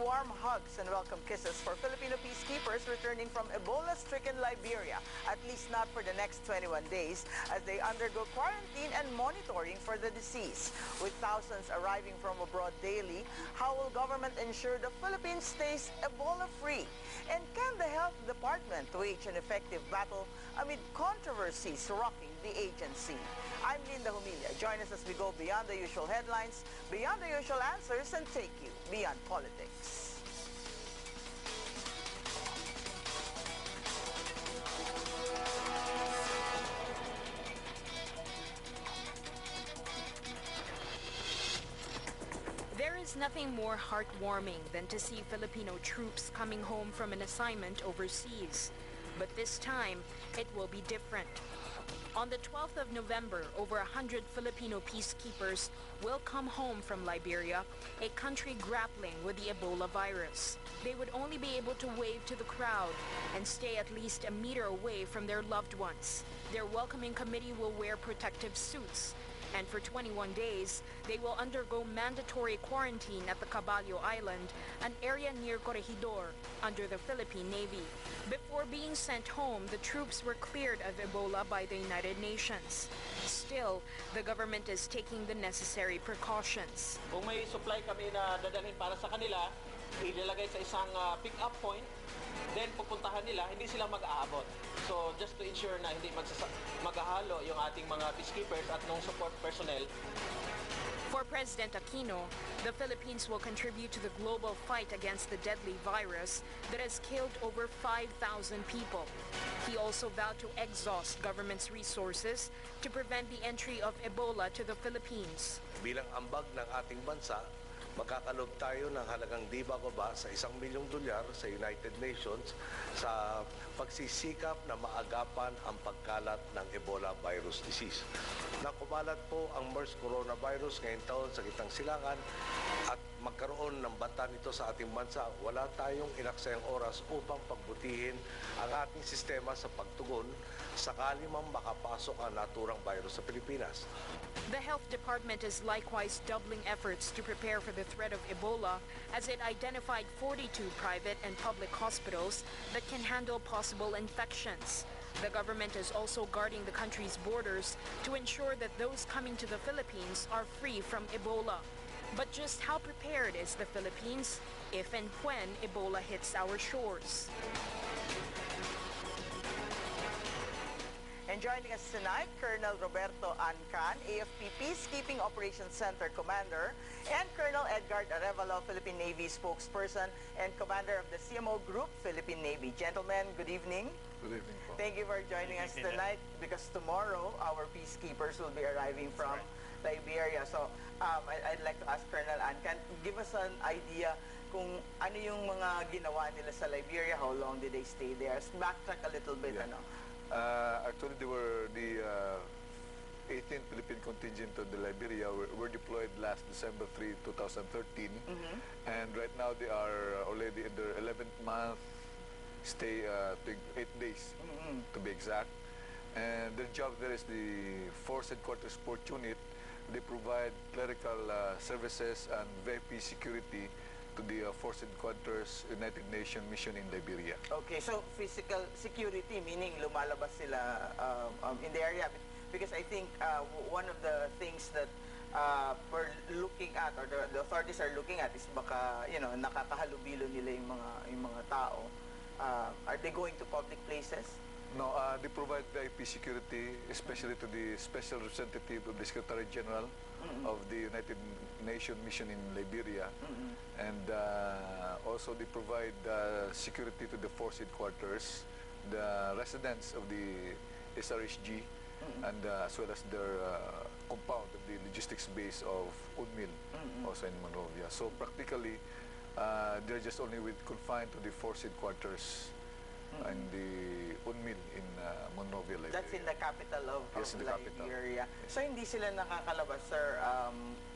warm hugs and welcome kisses for Filipino peacekeepers returning from Ebola-stricken Liberia, at least not for the next 21 days, as they undergo quarantine and monitoring for the disease. With thousands arriving from abroad daily, how will government ensure the Philippines stays Ebola-free? And can the Health Department wage an effective battle amid controversies rocking the agency? I'm Linda Humilla. Join us as we go beyond the usual headlines, beyond the usual answers, and take you beyond politics. There is nothing more heartwarming than to see Filipino troops coming home from an assignment overseas. But this time, it will be different. On the 12th of November, over 100 Filipino peacekeepers will come home from Liberia, a country grappling with the Ebola virus. They would only be able to wave to the crowd and stay at least a meter away from their loved ones. Their welcoming committee will wear protective suits. And for 21 days, they will undergo mandatory quarantine at the Caballo Island, an area near Corregidor, under the Philippine Navy. Before being sent home, the troops were cleared of Ebola by the United Nations. Still, the government is taking the necessary precautions. Kung may supply kami na dadalhin para sa kanila, ilalagay sa isang pick-up point, then pupuntahan nila, hindi sila mag-aabot. So just to ensure na hindi maghahalo yung ating mga peacekeepers at nung support personnel. For President Aquino, the Philippines will contribute to the global fight against the deadly virus that has killed over 5,000 people. He also vowed to exhaust government's resources to prevent the entry of Ebola to the Philippines. Bilang ambag ng ating bansa, magkakalog tayo ng halagang di bababa sa $1 milyong sa United Nations sa pagsisikap na maagapan ang pagkalat ng Ebola virus disease. Nakumalat po ang MERS coronavirus ngayong taon sa Gitnang Silangan at magkaroon ng banta nito sa ating bansa. Wala tayong inaksayang oras upang pagbutihin ang ating sistema sa pagtugon sakali mang makapasok ang naturang virus sa Pilipinas. The Health Department is likewise doubling efforts to prepare for the threat of Ebola as it identified 42 private and public hospitals that can handle possible infections. The government is also guarding the country's borders to ensure that those coming to the Philippines are free from Ebola. But just how prepared is the Philippines if and when Ebola hits our shores? And joining us tonight, Col Roberto Ancan, AFP Peacekeeping Operations Center Commander, and Col Edgard Arevalo, Philippine Navy Spokesperson and Commander of the CMO Group, Philippine Navy. Gentlemen, good evening. Good evening, Paul. Thank you for joining us tonight because tomorrow our peacekeepers will be arriving from Liberia. So I'd like to ask Col Ancan, give us an idea kung ano yung mga ginawa nila sa Liberia, how long did they stay there? Backtrack a little bit, ano? Actually, they were the 18th Philippine contingent of the Liberia were deployed last December 3, 2013. And right now they are already in their 11th month stay, 8 days to be exact. And their job there is the Force Headquarters Support Unit. They provide clerical services and VIP security to the Force Headquarters United Nations mission in Liberia. Okay, so physical security, meaning lumalabas sila in the area. Because I think one of the things that we're looking at, or the authorities are looking at, is baka, you know, nakakahalubilo nila yung mga tao. Are they going to public places? No, they provide VIP security, especially to the Special Representative of the Secretary General of the United Nations mission in Liberia. And also they provide security to the Force Headquarters, the residents of the SRSG, and as well as their compound of the logistics base of UNMIL, also in Monrovia. So practically, they're just only confined to the Force Headquarters in the UNMIL in Monrovia, Liberia. That's in the capital of Liberia. Yes. So hindi sila nakakalabas, sir,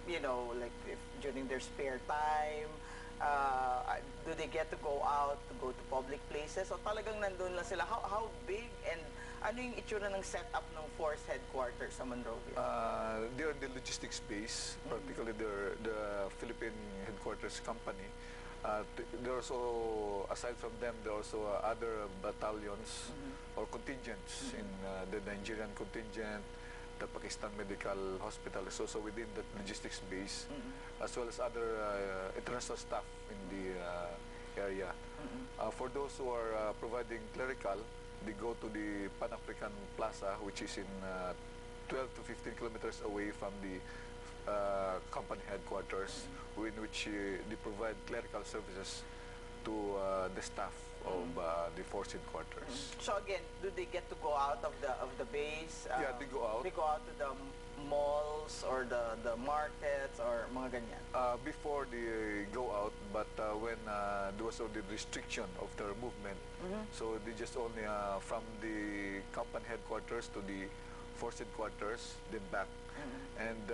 you know, like if during their spare time, do they get to go out, to go to public places? O talagang nandun lang sila? How big and ano yung itsura ng setup ng Force Headquarters sa Monrovia? They're the logistics base, particularly the Philippine Headquarters Company. There also, aside from them, there are also other battalions or contingents in the Nigerian contingent. The Pakistan Medical Hospital is also within that logistics base, as well as other international staff in the area. For those who are providing clerical, they go to the Pan-African Plaza, which is in 12 to 15 kilometers away from the company headquarters, in which they provide clerical services to the staff of the force headquarters. So again, do they get to go out of the base? Yeah, they go out. They go out to the malls or the markets or mga ganyan? Before they go out, but when there was already restriction of their movement, so they just only from the company headquarters to the force headquarters, then back. And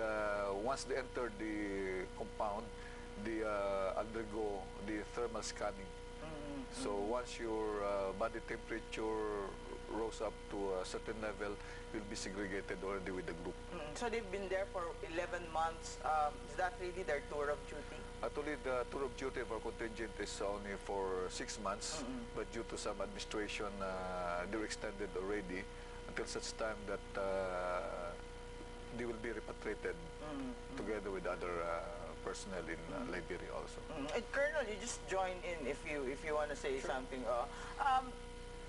once they enter the compound, they undergo the thermal scanning. So once your body temperature rose up to a certain level, you'll be segregated already with the group. So they've been there for 11 months. Is that really their tour of duty? Actually, the tour of duty of our contingent is only for 6 months, but due to some administration, they're extended already until such time that they will be repatriated together with other personnel in Liberia also. And Colonel, you just join in if you want to say something.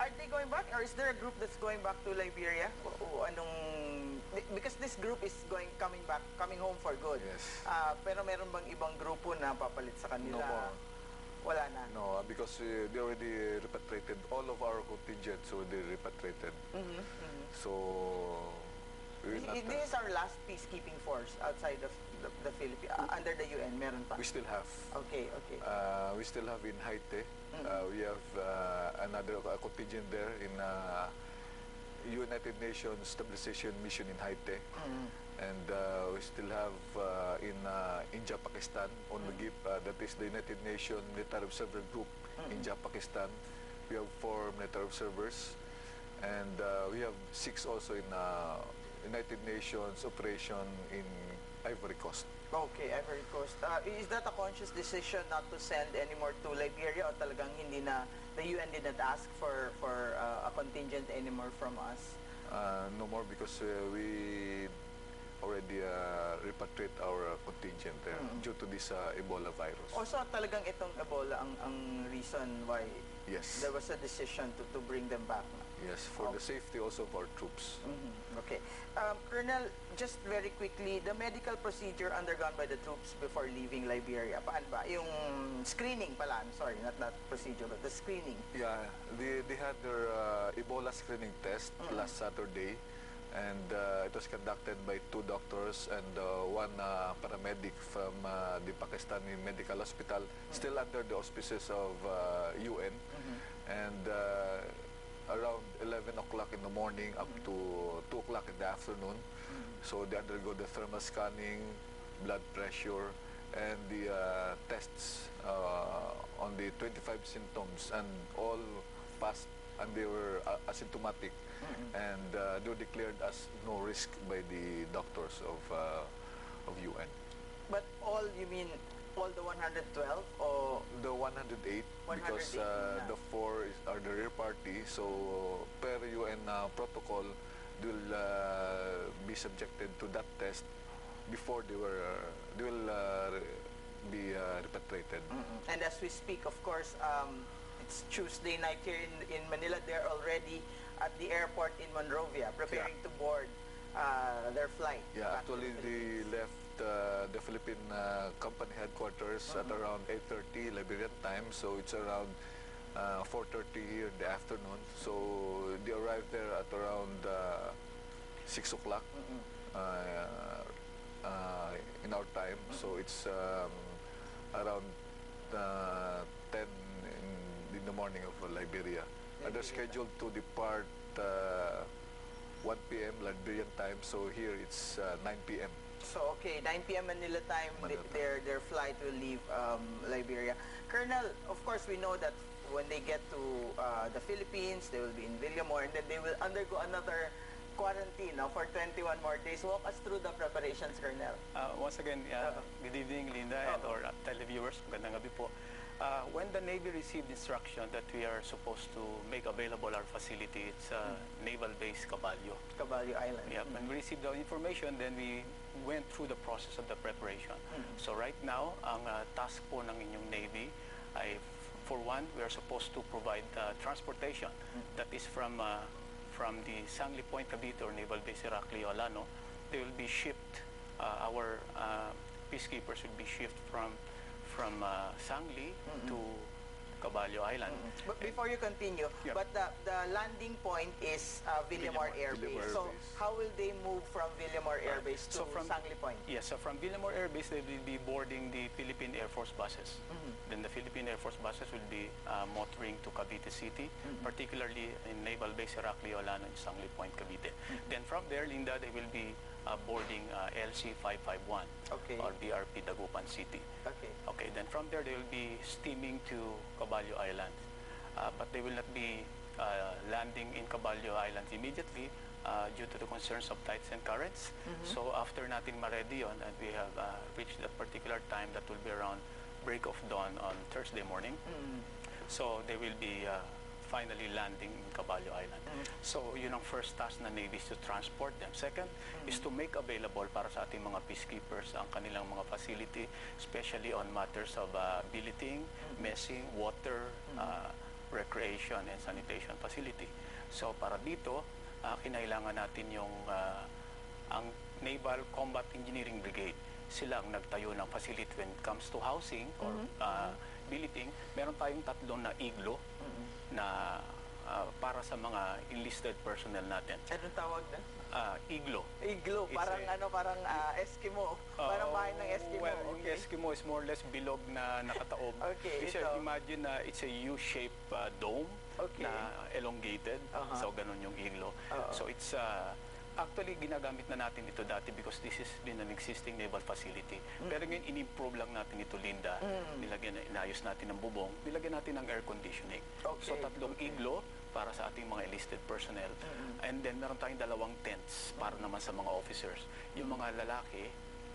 Are they going back, or is there a group that's going back to Liberia? Because this group is coming home for good. Yes. Pero meron bang ibang grupo na papalit sa kanila? No more. Wala na. No, because they already repatriated. All of our contingents already repatriated. So This is our last peacekeeping force outside of the Philippines. Under the UN, meron pa? we still have. Okay. We still have in Haiti. We have another contingent there in United Nations Stabilization Mission in Haiti. And we still have in India, Pakistan, on Magip, that is the United Nations Military Observer Group, India, Pakistan. We have 4 military observers. And we have 6 also in United Nations operation in Ivory Coast. Okay, Ivory Coast. Is that a conscious decision not to send any more to Liberia, o talagang hindi na, the UN did not ask for a contingent anymore from us? No more, because we already repatriate our contingent there due to this Ebola virus. Also, talagang itong Ebola ang reason why Yes. there was a decision to bring them back. Yes, for the safety also of our troops. Okay. Colonel, just very quickly, the medical procedure undergone by the troops before leaving Liberia, paano ba? Yung screening pala, I'm sorry, not procedure, but the screening. Yeah, they had their Ebola screening test last Saturday, and it was conducted by 2 doctors and 1 paramedic from the Pakistani Medical Hospital, still under the auspices of UN. And around 11 o'clock in the morning up to 2 o'clock in the afternoon. So they undergo the thermal scanning, blood pressure, and the tests on the 25 symptoms, and all passed, and they were asymptomatic. And they were declared as no risk by the doctors of UN. But all, you mean all the 112 or The 108, because 108 the 4 are the rear party, so per UN protocol, they will be subjected to that test before they will be repatriated. And as we speak, of course, it's Tuesday night here in Manila. They're already at the airport in Monrovia, preparing to board their flight. Yeah, back to actually the they Philippines. left the Philippine company headquarters at around 8:30 Liberian time, so it's around 4:30 here in the afternoon. So they arrived there at around 6 o'clock in our time. So it's around 10 in the morning of Liberia. And they're scheduled to depart 1 p.m. Liberian time, so here it's 9 p.m. So, okay, 9 p.m. Manila time, Manila time. their flight will leave Liberia. Colonel, of course, we know that when they get to the Philippines, they will be in Villamor, and then they will undergo another quarantine for 21 more days. Walk us through the preparations, Colonel. Once again, good evening, Linda, and our televiewers. Magandang gabi po. When the Navy received instruction that we are supposed to make available our facility, it's Naval Base Caballo. Caballo Island. Yeah, when we received the information, then we went through the process of the preparation. So right now, ang task po ng inyong Navy ay, for one, we are supposed to provide transportation that is from the Sangley Point, Cavite, or Naval Base Heraclio Alano. They will be shipped, our peacekeepers will be shipped from Sangley to Caballo Island. But before you continue, Yeah. but the landing point is Villamor Air Base. Villamor Air So Base. how will they move from Villamor Air Base to So from- Sangley Point? Yes, so from Villamor Air Base, they will be boarding the Philippine Air Force buses. Then the Philippine Air Force buses will be motoring to Cavite City, particularly in Naval Base Heraclio Alano and Sangley Point, Cavite. Then from there, Linda, they will be boarding LC 551 Okay. or BRP Dagupan City. Okay. Okay, then from there, they will be steaming to Caballo Island. But they will not be landing in Caballo Island immediately due to the concerns of tides and currents. So after natin ma-ready yun, and we have reached that particular time, that will be around break of dawn on Thursday morning. So they will be finally landing in Caballo Island. So yun ang first task na Navy, is to transport them. Second is to make available para sa ating mga peacekeepers ang kanilang mga facility, especially on matters of billeting, messing, water, recreation, and sanitation facility. So para dito, kinailangan natin yung ang Naval Combat Engineering Brigade. Sila ang nagtayo ng facility when it comes to housing or billeting. Meron tayong tatlong na iglo na para sa mga enlisted personnel natin. Anong tawag na? Iglo. Iglo, It's parang a- parang Eskimo. Parang bahay ng Eskimo. Well, yung Okay. Eskimo is more or less bilog na nakataob. Okay, Kasi ito. imagine na it's a U-shaped dome Okay. na elongated. So, ganun yung iglo. So, it's actually ginagamit na natin ito dati because this has been an existing naval facility. Pero ngayon, in-improve lang natin ito, Linda. Inayos natin ng bubong, nilagyan natin ng air conditioning. So, Okay. tatlong iglo para sa ating mga enlisted personnel. And then, meron tayong 2 tents para naman sa mga officers. Yung mga lalaki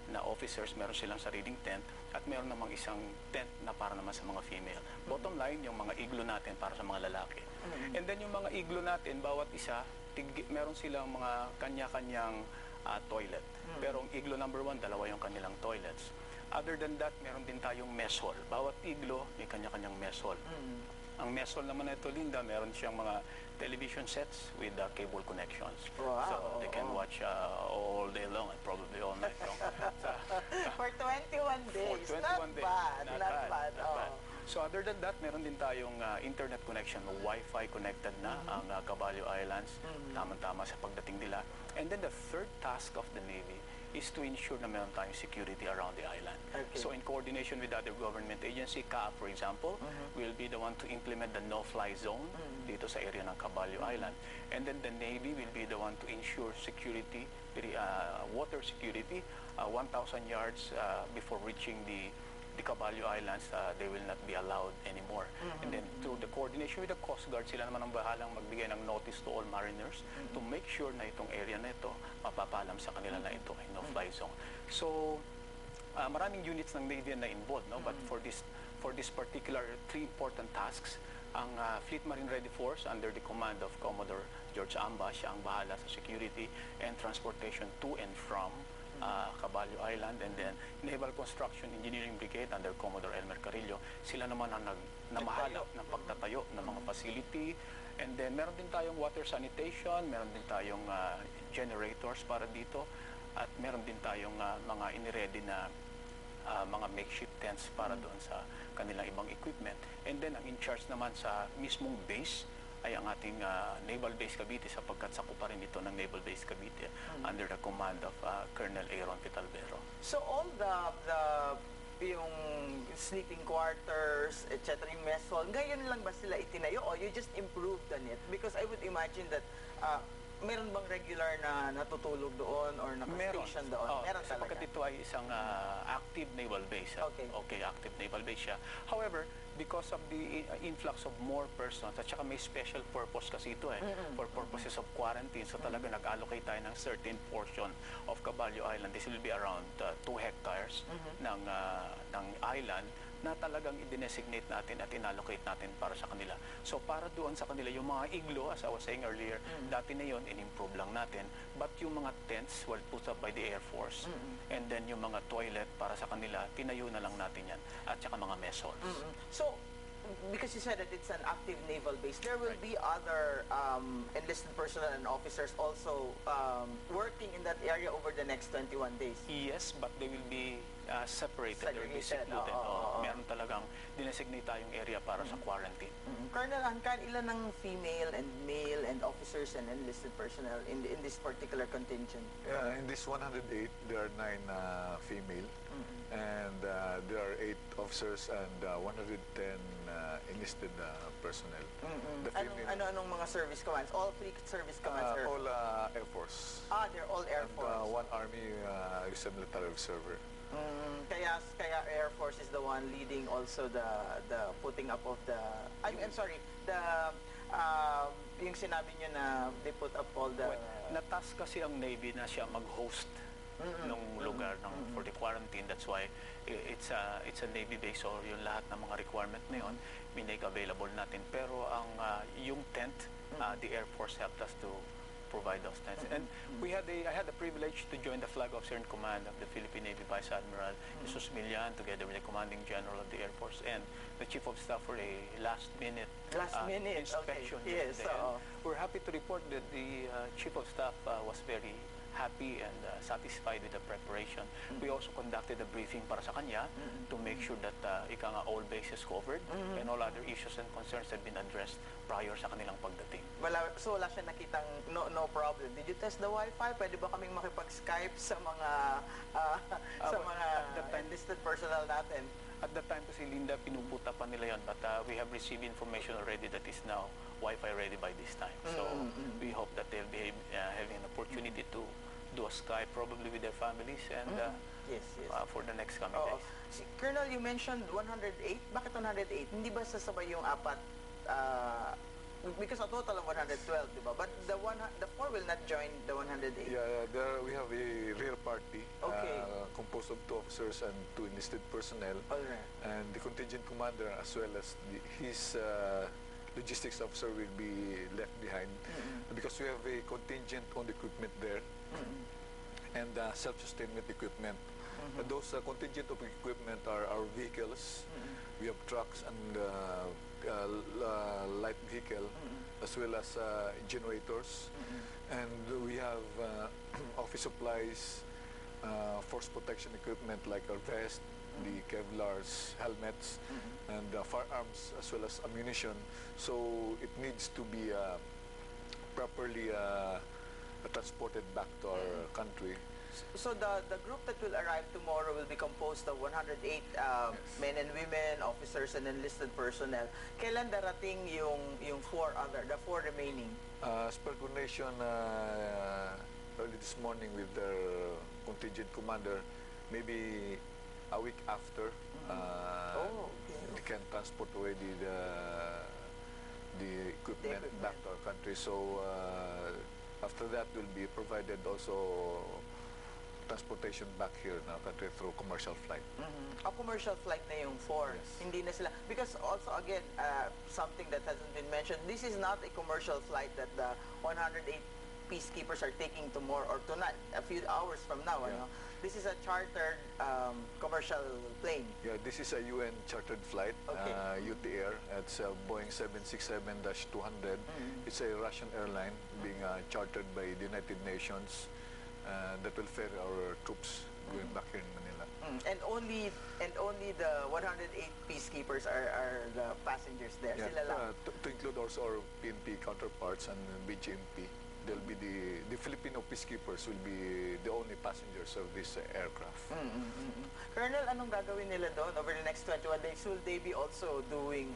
na officers, meron silang sariling tent at meron namang isang tent na para naman sa mga female. Bottom line, yung mga iglo natin para sa mga lalaki. And then, yung mga iglo natin, bawat isa, meron silang mga kanya-kanyang toilet. Pero ang iglo number 1, 2 yung kanilang toilets. Other than that, meron din tayong mess hall. Bawat iglo, may kanya-kanyang mess hall. Ang mess hall naman na ito, Linda, meron siyang mga television sets with cable connections. Wow. So they can watch all day long and probably all night long. For 21 days. For 21 days. Not bad. Not bad. So other than that, meron din tayong internet connection, Wi-Fi connected na ang Caballo Islands, tama-tama sa pagdating nila. And then the third task of the Navy is to ensure na meron tayong security around the island. Okay. So in coordination with other government agency, CAAP for example, will be the one to implement the no-fly zone dito sa area ng Caballo Island. And then the Navy will be the one to ensure security, water security, 1,000 yards before reaching the Caballo Islands, they will not be allowed anymore. And then through the coordination with the Coast Guard, sila naman ang bahalang magbigay ng notice to all mariners to make sure na itong area na ito, mapapalam sa kanila na ito ay no-fly zone. So, maraming units ng Navy na involved, no? But for this particular 3 important tasks, ang Fleet Marine Ready Force under the command of Commodore George Amba, siya ang bahala sa security and transportation to and from Caballo Island, and then Naval Construction Engineering Brigade under Commodore Elmer Carrillo, sila naman ang namahala ng pagtatayo ng mga facility. And then meron din tayong water sanitation, meron din tayong generators para dito, at meron din tayong mga iniready na mga makeshift tents para doon sa kanilang ibang equipment. And then ang in charge naman sa mismong base ay ang ating Naval Base Cavite, sapagkat sakupa rin ito ng Naval Base Cavite under the command of Colonel Aaron Pitalbero. So all yung sleeping quarters, etc., yung mess hall, ngayon lang ba sila itinayo o you just improved on it? Because I would imagine that meron bang regular na natutulog doon or naka-station doon? Meron talaga. Sapagkat ito ay isang active naval base. Okay, active naval base siya. However, because of the influx of more persons, at saka may special purpose kasi ito for purposes of quarantine, so talaga nag-allocate tayo ng certain portion of Caballo Island. This will be around 2 hectares ng island na talagang i-designate natin at inallocate natin para sa kanila. So para doon sa kanila, yung mga iglo, as I was saying earlier, dati na yun, in-improve lang natin. But yung mga tents were put up by the Air Force. And then yung mga toilet para sa kanila, tinayo na lang natin yan. At saka mga mess halls. So, because you said that it's an active naval base, there will be other enlisted personnel and officers also working in that area over the next 21 days. Yes, but they will be separated. They will be secluded. Meron talagang dinesignate tayong area para sa quarantine. Colonel Ancan, ilan ng female and male and officers and enlisted personnel in this particular contingent? In this 108, there are 9 female, and there are 8 officers and 110 enlisted personnel. The female, Anong mga service commands? All 3 service commands are... all Air Force. They're all Air Force. And 1 Army is a military observer. Kaya Air Force is the one leading also the putting up of the... I'm sorry, the... yung sinabi nyo na they put up all the... Well, na-task kasi ang Navy na siya mag-host ng lugar for the quarantine. That's why it's a Navy base, so yung lahat ng mga requirement na yun, minake available natin. Pero ang yung tent, the Air Force helped us to provide those tents. And I had the privilege to join the Flag Officer in Command of the Philippine Navy Vice Admiral Jesus Milian, together with the Commanding General of the Air Force and the Chief of Staff for a last-minute inspection. Okay. Yes. We're happy to report that the Chief of Staff was very happy and satisfied with the preparation. We also conducted a briefing para sa kanya to make sure that all bases covered and all other issues and concerns have been addressed prior sa kanilang pagdating. So wala siya nakitang no problem. Did you test the Wi-Fi? Pwede ba kaming makipag-Skype sa mga enlisted personnel natin? At that time kasi, Linda, pinuputa pa nila yun, but we have received information already that is now Wi-Fi ready by this time. So we hope that they'll be having an opportunity to do a Skype probably with their families and yes. For the next coming days. Colonel, you mentioned 108. Bakit 108? Hindi ba sasabay yung 4? Because a total of 112, di ba? But the 4 will not join the 108. Yeah, we have a rear party composed of 2 officers and 2 enlisted personnel. Alright. And the contingent commander as well as his logistics officer will be left behind because we have a contingent on equipment there and self-sustainment equipment. And those contingent of equipment are our vehicles. We have trucks and light vehicle as well as generators. And we have office supplies, force protection equipment like our vest, the Kevlars, helmets, and firearms as well as ammunition. So it needs to be properly transported back to our country. So the group that will arrive tomorrow will be composed of 108 men and women, officers and enlisted personnel. Kailan darating yung 4 remaining? As per coordination early this morning with their contingent commander, maybe a week after, they can transport already the equipment back to our country. So after that, will be provided also transportation back here in our country through commercial flight. A commercial flight na yung 4. Yes. Hindi na sila. Because also again, something that hasn't been mentioned, this is not a commercial flight that the 108 peacekeepers are taking tomorrow or tonight, a few hours from now. Yeah. Ano? This is a chartered commercial plane. Yeah, this is a UN chartered flight, UT Air. It's a Boeing 767-200. It's a Russian airline being chartered by the United Nations that will ferry our troops going back here in Manila. And only the 108 peacekeepers are the passengers there. Yeah, Sila lang. to include also our PNP counterparts and BGMP. They'll be the Filipino peacekeepers will be the only passengers of this aircraft. Colonel, anong gagawin nila doon over the next 21 days? Will they be also doing,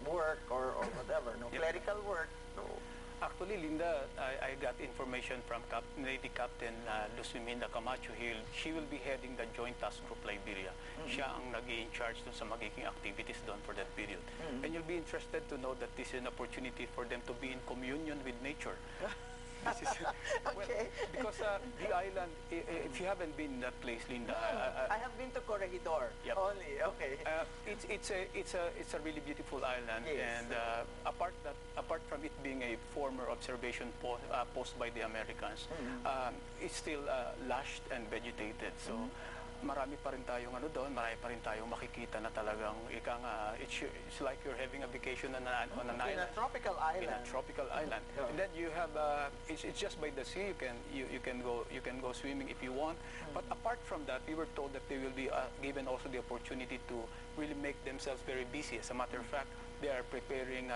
work or whatever, clerical work? No. Actually, Linda, I got information from Navy Captain Luciminda Camacho. She will be heading the Joint Task Group Liberia. Siya ang nag-i-charge dun sa magiging activities doon for that period. And you'll be interested to know that this is an opportunity for them to be in communion with nature. This is, Okay. because the island, if you haven't been in that place, Linda, I have been to Corregidor Yep. only. Okay. it's a really beautiful island, Yes. and apart from it being a former observation post by the Americans, it's still lushed and vegetated. So marami pa rin tayong doon, marami pa rin tayong makikita na talagang it's like you're having a vacation on an In island. a tropical island. In a tropical island. Yeah. And then you have it's just by the sea. You can go swimming if you want. But apart from that, we were told that they will be given also the opportunity to really make themselves very busy. As a matter of fact, they are preparing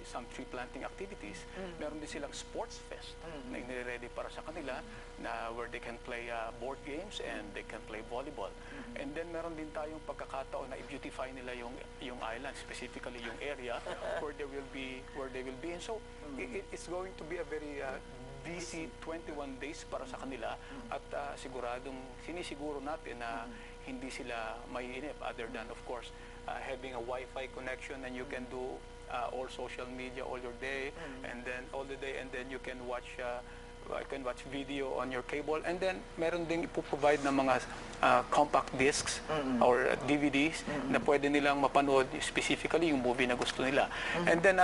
some tree planting activities. Meron din silang sports fest na inire-ready para sa kanila, na where they can play board games and they can play volleyball. And then meron din tayong pagkakataon na i-beautify nila yung island, specifically yung area where they will be. And so it's going to be a very busy 21 days para sa kanila, at sinisiguro natin na hindi sila maiinip, other than of course having a Wi-Fi connection, and you can do all social media all your day, and then all the day, and then you can watch video on your cable, and then meron ding ipoprovide ng mga compact discs or DVDs na pwede nilang mapanood specifically yung movie na gusto nila. And then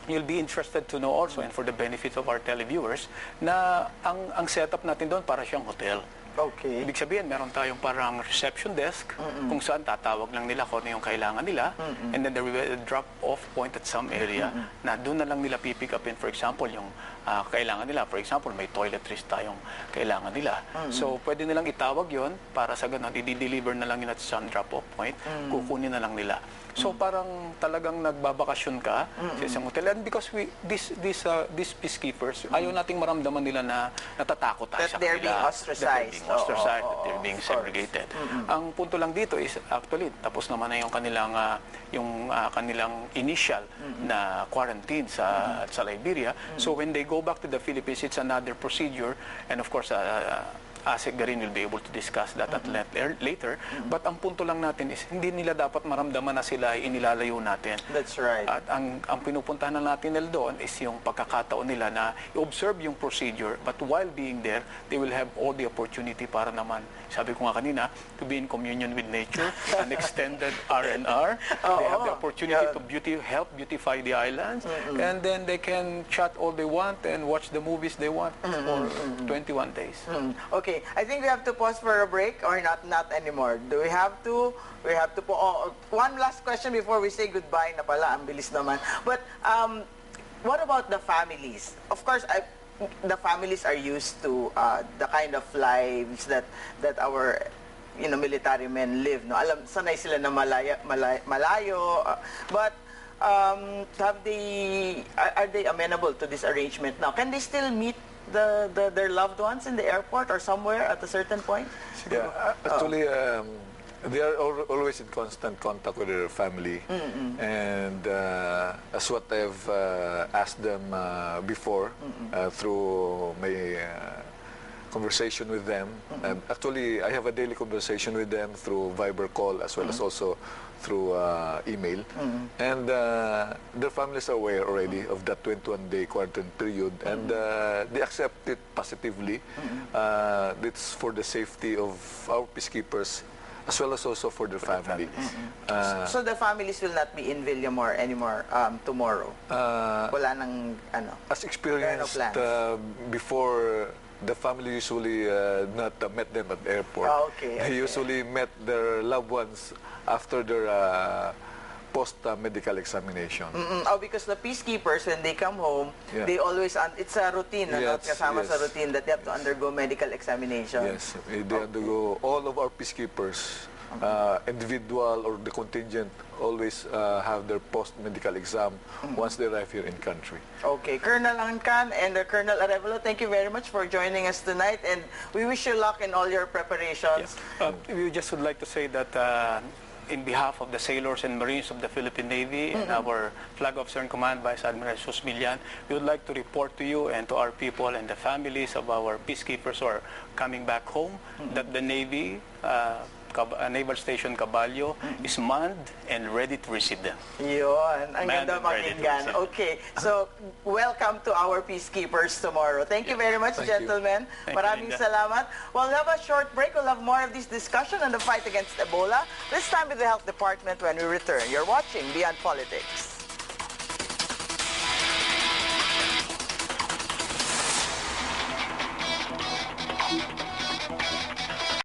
you'll be interested to know also, and for the benefit of our televiewers, na ang setup natin doon para siyang hotel. Okay. Ibig sabihin, meron tayong parang reception desk kung saan tatawag lang nila kung ano yung kailangan nila, and then there will be a drop-off point at some area na doon na lang nila pipick upin, for example, yung kailangan nila. For example, may toiletries tayong kailangan nila. So, pwede nilang itawag yon para sa ganun, i-deliver na lang yun at some drop-off point, kukunin na lang nila. So parang talagang nagbabakasyon ka sa isang hotel. And because these peacekeepers, ayaw nating maramdaman nila na natatakot tayo sa kanila. They're being ostracized. That they're being segregated. Ang punto lang dito is actually tapos naman na yung kanilang initial na quarantine sa Liberia. So when they go back to the Philippines, it's another procedure, and of course Asik Garin will be able to discuss that at later. But ang punto lang natin is, hindi nila dapat maramdaman na sila ay inilalayo natin. That's right. At ang pinupuntahan na natin nila doon is yung pagkakataon nila na i-observe yung procedure, but while being there, they will have all the opportunity para naman, sabi ko nga kanina, to be in communion with nature, an extended R&R. They have the opportunity to help beautify the islands, and then they can chat all they want and watch the movies they want for 21 days. Okay, I think we have to pause for a break, or not anymore. Do we have to? We have to one last question before we say goodbye na pala, ang bilis naman. But what about the families? Of course, the families are used to the kind of lives that our military men live. No, sanay sila na malayo. But are they amenable to this arrangement now? Can they still meet their loved ones in the airport or somewhere at a certain point? Yeah, actually, they are always in constant contact with their family, and as what I've asked them before through my conversation with them. Actually, I have a daily conversation with them through Viber call, as well as also through email. And their families are aware already of that 21-day quarantine period, and they accept it positively. It's for the safety of our peacekeepers, as well as also for their family. So the families will not be in Villamor anymore tomorrow? Wala nang as experienced before, the family usually not met them at the airport. Okay. They usually met their loved ones after their post-medical examination. Because the peacekeepers, when they come home, they always, it's a routine, kasama sa routine that they have to undergo medical examination. Yes, they undergo, all of our peacekeepers, individual or the contingent, always have their post-medical exam once they arrive here in country. Okay, Colonel Ancan and Colonel Arevalo, thank you very much for joining us tonight, and we wish you luck in all your preparations. We just would like to say that in behalf of the sailors and marines of the Philippine Navy and our Flag Officer in Command, Vice Admiral Sus Millan, we would like to report to you and to our people and the families of our peacekeepers who are coming back home that the Navy Naval Station Caballo is manned and ready to receive them. Yun, ang Manned ganda and ready to makinggan. receive. Okay, so welcome to our Peacekeepers tomorrow. Thank you very much, Thank you. gentlemen. Thank you, Maraming Linda. salamat. We'll have a short break. We'll have more of this discussion on the fight against Ebola, this time with the Health Department when we return. You're watching Beyond Politics.